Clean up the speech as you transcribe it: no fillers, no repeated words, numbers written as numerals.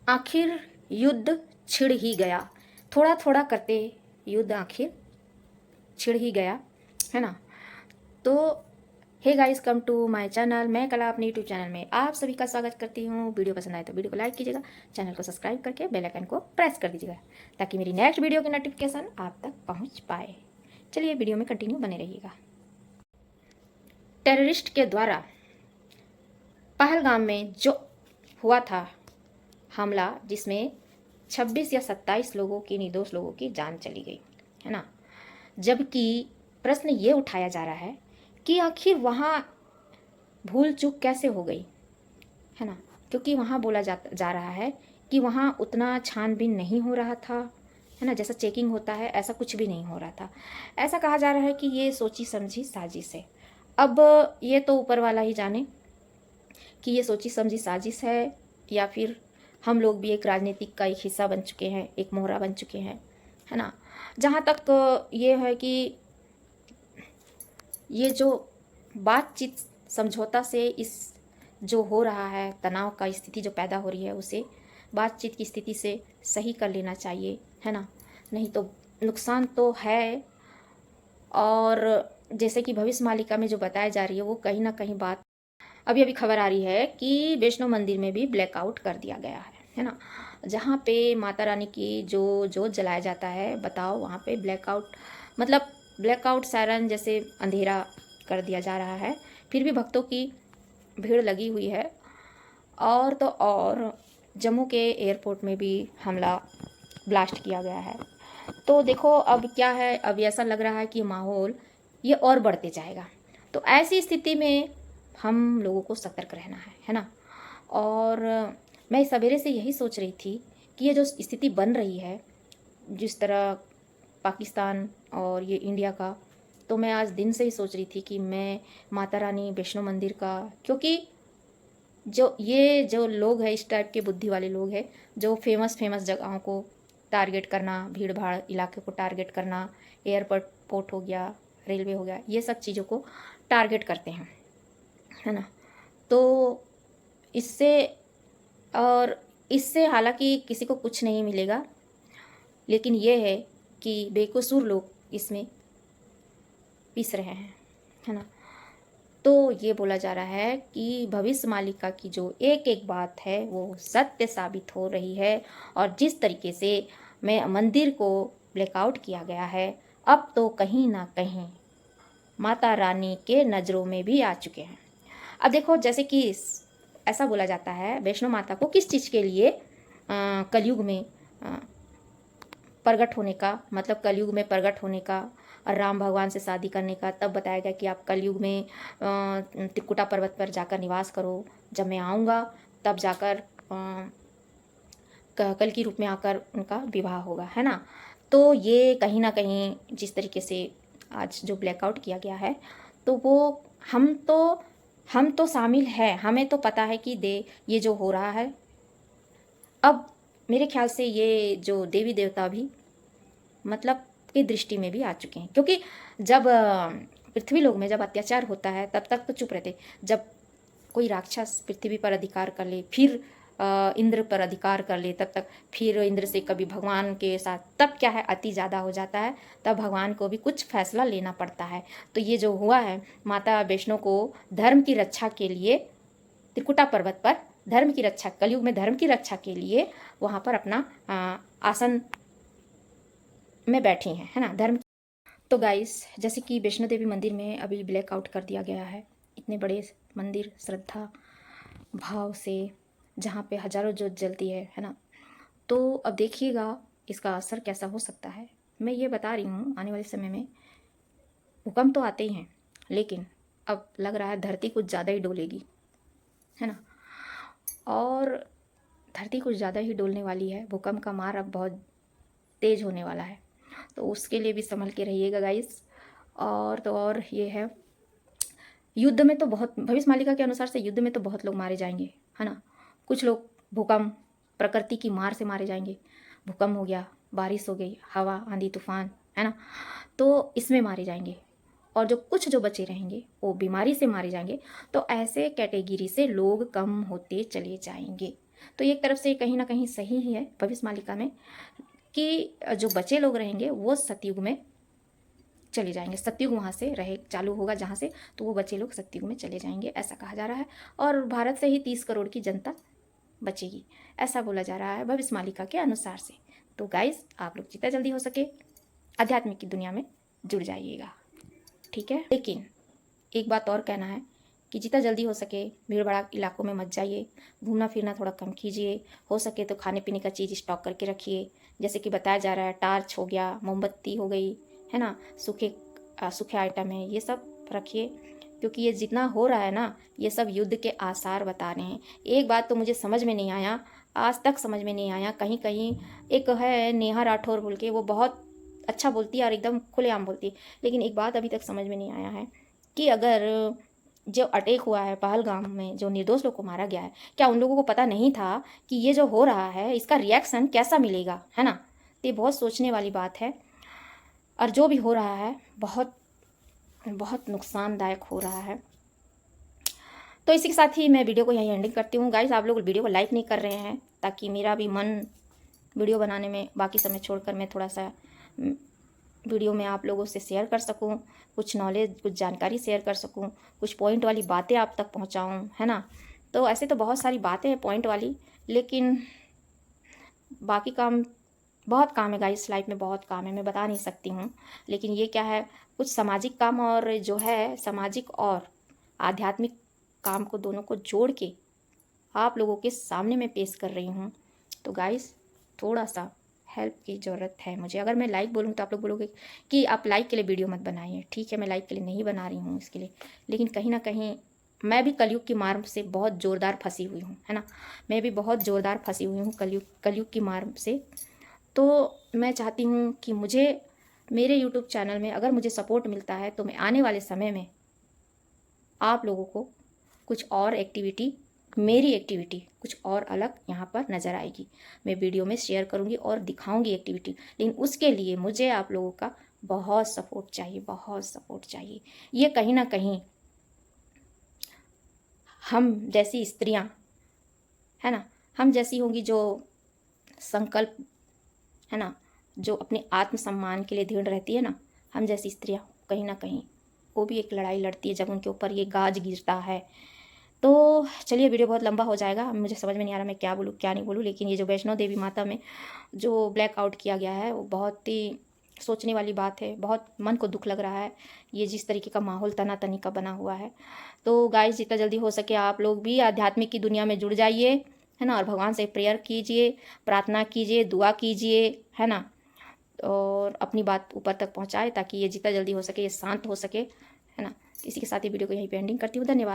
आखिर युद्ध छिड़ ही गया, थोड़ा थोड़ा करते युद्ध आखिर छिड़ ही गया, है ना। तो hey guys, come to my channel. मैं कला अपने यूट्यूब चैनल में आप सभी का स्वागत करती हूँ। वीडियो पसंद आए तो वीडियो को लाइक कीजिएगा, चैनल को सब्सक्राइब करके बेल आइकन को प्रेस कर दीजिएगा ताकि मेरी नेक्स्ट वीडियो की नोटिफिकेशन आप तक पहुँच पाए। चलिए वीडियो में कंटिन्यू बने रहिएगा। टेररिस्ट के द्वारा पहलगाम में जो हुआ था हमला, जिसमें 26 या 27 लोगों की, निर्दोष लोगों की जान चली गई, है ना। जबकि प्रश्न ये उठाया जा रहा है कि आखिर वहाँ भूल चूक कैसे हो गई, है ना। क्योंकि वहाँ बोला जा रहा है कि वहाँ उतना छानबीन नहीं हो रहा था, है ना। जैसा चेकिंग होता है ऐसा कुछ भी नहीं हो रहा था। ऐसा कहा जा रहा है कि ये सोची समझी साजिश है। अब ये तो ऊपर वाला ही जाने कि ये सोची समझी साजिश है या फिर हम लोग भी एक राजनीतिक का एक हिस्सा बन चुके हैं, एक मोहरा बन चुके हैं, है ना। जहाँ तक ये है कि ये जो बातचीत समझौता से इस जो हो रहा है तनाव का स्थिति जो पैदा हो रही है, उसे बातचीत की स्थिति से सही कर लेना चाहिए, है ना। नहीं तो नुकसान तो है। और जैसे कि भविष्य मालिका में जो बताया जा रही है वो कहीं ना कहीं बात अभी अभी खबर आ रही है कि वैष्णो मंदिर में भी ब्लैकआउट कर दिया गया है ना। जहाँ पे माता रानी की जो जोत जलाया जाता है, बताओ वहाँ पे ब्लैकआउट, मतलब ब्लैकआउट सायरन जैसे अंधेरा कर दिया जा रहा है। फिर भी भक्तों की भीड़ लगी हुई है। और तो और जम्मू के एयरपोर्ट में भी हमला ब्लास्ट किया गया है। तो देखो अब क्या है, अब ऐसा लग रहा है कि माहौल ये और बढ़ते जाएगा। तो ऐसी स्थिति में हम लोगों को सतर्क रहना है ना। और मैं सवेरे से यही सोच रही थी कि ये जो स्थिति बन रही है, जिस तरह पाकिस्तान और ये इंडिया का, तो मैं आज दिन से ही सोच रही थी कि मैं माता रानी वैष्णो मंदिर का, क्योंकि जो लोग हैं इस टाइप के बुद्धि वाले लोग हैं जो फेमस फेमस जगहों को टारगेट करना, भीड़ भाड़ इलाके को टारगेट करना, एयरपोर्ट पोर्ट हो गया, रेलवे हो गया, ये सब चीज़ों को टारगेट करते हैं, है ना। तो इससे और इससे हालांकि किसी को कुछ नहीं मिलेगा, लेकिन ये है कि बेकसूर लोग इसमें पिस रहे हैं, है ना। तो ये बोला जा रहा है कि भविष्य मालिका की जो एक एक बात है वो सत्य साबित हो रही है। और जिस तरीके से मैं मंदिर को ब्लैकआउट किया गया है, अब तो कहीं ना कहीं माता रानी के नज़रों में भी आ चुके हैं। अब देखो, जैसे कि ऐसा बोला जाता है वैष्णो माता को किस चीज़ के लिए कलयुग में प्रगट होने का, मतलब कलयुग में प्रगट होने का और राम भगवान से शादी करने का तब बताया गया कि आप कलयुग में त्रिकुटा पर्वत पर जाकर निवास करो। जब मैं आऊँगा तब जाकर कल की रूप में आकर उनका विवाह होगा, है ना। तो ये कहीं ना कहीं जिस तरीके से आज जो ब्लैकआउट किया गया है, तो वो हम तो शामिल हैं, हमें तो पता है कि ये जो हो रहा है। अब मेरे ख्याल से ये जो देवी देवता भी मतलब की दृष्टि में भी आ चुके हैं, क्योंकि जब पृथ्वी लोक में जब अत्याचार होता है तब तक तो चुप रहते। जब कोई राक्षस पृथ्वी पर अधिकार कर ले, फिर इंद्र पर अधिकार कर ले, तब तक फिर इंद्र से कभी भगवान के साथ, तब क्या है अति ज़्यादा हो जाता है, तब भगवान को भी कुछ फैसला लेना पड़ता है। तो ये जो हुआ है, माता वैष्णो को धर्म की रक्षा के लिए त्रिकुटा पर्वत पर धर्म की रक्षा, कलयुग में धर्म की रक्षा के लिए वहाँ पर अपना आसन में बैठी हैं, है ना, धर्म। तो गाइस, जैसे कि वैष्णो देवी मंदिर में अभी ब्लैकआउट कर दिया गया है, इतने बड़े मंदिर श्रद्धा भाव से जहाँ पे हजारों जोत जलती है ना। तो अब देखिएगा इसका असर कैसा हो सकता है। मैं ये बता रही हूँ, आने वाले समय में भूकंप तो आते ही हैं, लेकिन अब लग रहा है धरती कुछ ज़्यादा ही डोलेगी, है ना। और धरती कुछ ज़्यादा ही डोलने वाली है, भूकंप का मार अब बहुत तेज़ होने वाला है। तो उसके लिए भी संभल के रहिएगा गाइस। और तो और ये है, युद्ध में तो बहुत, भविष्य मालिका के अनुसार से युद्ध में तो बहुत लोग मारे जाएंगे, है ना। कुछ लोग भूकंप प्रकृति की मार से मारे जाएंगे, भूकंप हो गया, बारिश हो गई, हवा आंधी तूफान, है ना, तो इसमें मारे जाएंगे। और जो बचे रहेंगे वो बीमारी से मारे जाएंगे। तो ऐसे कैटेगरी से लोग कम होते चले जाएंगे। तो एक तरफ से कहीं ना कहीं सही ही है भविष्य मालिका में कि जो बचे लोग रहेंगे वो सतयुग में चले जाएंगे, सतयुग वहाँ से रहे चालू होगा जहाँ से, तो वो बचे लोग सतयुग में चले जाएंगे, ऐसा कहा जा रहा है। और भारत से ही 30 करोड़ की जनता बचेगी, ऐसा बोला जा रहा है भविष्य मालिका के अनुसार से। तो गाइस, आप लोग जितना जल्दी हो सके आध्यात्मिक की दुनिया में जुड़ जाइएगा, ठीक है। लेकिन एक बात और कहना है कि जितना जल्दी हो सके भीड़ भाड़ इलाकों में मत जाइए, घूमना फिरना थोड़ा कम कीजिए, हो सके तो खाने पीने का चीज़ स्टॉक करके रखिए। जैसे कि बताया जा रहा है, टार्च हो गया, मोमबत्ती हो गई, है ना, सूखे आइटम है, ये सब रखिए, क्योंकि ये जितना हो रहा है ना, ये सब युद्ध के आसार बता रहे हैं। एक बात तो मुझे समझ में नहीं आया, आज तक समझ में नहीं आया, कहीं कहीं एक है नेहा राठौर बोल के, वो बहुत अच्छा बोलती है और एकदम खुलेआम बोलती है, लेकिन एक बात अभी तक समझ में नहीं आया है कि अगर जो अटैक हुआ है पहलगाम में, जो निर्दोष लोग को मारा गया है, क्या उन लोगों को पता नहीं था कि ये जो हो रहा है इसका रिएक्शन कैसा मिलेगा, है ना। तो ये बहुत सोचने वाली बात है, और जो भी हो रहा है बहुत बहुत नुकसानदायक हो रहा है। तो इसी के साथ ही मैं वीडियो को यहीं एंडिंग करती हूँ। गाइस, आप लोग वीडियो को लाइक नहीं कर रहे हैं, ताकि मेरा भी मन वीडियो बनाने में बाकी समय छोड़कर मैं थोड़ा सा वीडियो में आप लोगों से शेयर कर सकूं, कुछ नॉलेज, कुछ जानकारी शेयर कर सकूं, कुछ पॉइंट वाली बातें आप तक पहुंचाऊं, है ना। तो ऐसे तो बहुत सारी बातें हैं पॉइंट वाली, लेकिन बाकी काम, बहुत काम है गाइस, लाइफ में बहुत काम है, मैं बता नहीं सकती हूँ। लेकिन ये क्या है, कुछ सामाजिक काम और जो है सामाजिक और आध्यात्मिक काम को दोनों को जोड़ के आप लोगों के सामने मैं पेश कर रही हूँ। तो गाइस, थोड़ा सा हेल्प की ज़रूरत है मुझे। अगर मैं लाइक बोलूँ तो आप लोग बोलोगे कि आप लाइक के लिए वीडियो मत बनाइए, ठीक है, मैं लाइक के लिए नहीं बना रही हूँ इसके लिए, लेकिन कहीं ना कहीं मैं भी कलयुग की मार से बहुत ज़ोरदार फंसी हुई हूँ, है ना। मैं भी बहुत ज़ोरदार फंसी हुई हूँ कलयुग की मार से। तो मैं चाहती हूँ कि मुझे मेरे यूट्यूब चैनल में अगर मुझे सपोर्ट मिलता है तो मैं आने वाले समय में आप लोगों को कुछ और एक्टिविटी, मेरी एक्टिविटी कुछ और अलग यहाँ पर नज़र आएगी, मैं वीडियो में शेयर करूँगी और दिखाऊँगी एक्टिविटी। लेकिन उसके लिए मुझे आप लोगों का बहुत सपोर्ट चाहिए, बहुत सपोर्ट चाहिए। ये कहीं ना कहीं हम जैसी स्त्रियाँ, है ना, हम जैसी होंगी जो संकल्प, है ना, जो अपने आत्मसम्मान के लिए दृढ़ रहती है ना, हम जैसी स्त्रियाँ कहीं ना कहीं वो भी एक लड़ाई लड़ती है जब उनके ऊपर ये गाज गिरता है। तो चलिए, वीडियो बहुत लंबा हो जाएगा, मुझे समझ में नहीं आ रहा मैं क्या बोलूँ क्या नहीं बोलूँ। लेकिन ये जो वैष्णो देवी माता में जो ब्लैकआउट किया गया है वो बहुत ही सोचने वाली बात है, बहुत मन को दुख लग रहा है, ये जिस तरीके का माहौल तनातनी का बना हुआ है। तो गाइस, जितना जल्दी हो सके आप लोग भी आध्यात्मिक की दुनिया में जुड़ जाइए, है ना, और भगवान से प्रेयर कीजिए, प्रार्थना कीजिए, दुआ कीजिए, है ना, और अपनी बात ऊपर तक पहुँचाए ताकि ये जितना जल्दी हो सके ये शांत हो सके, है ना। इसी के साथ ही वीडियो को यहीं पे एंडिंग करती हूँ। धन्यवाद।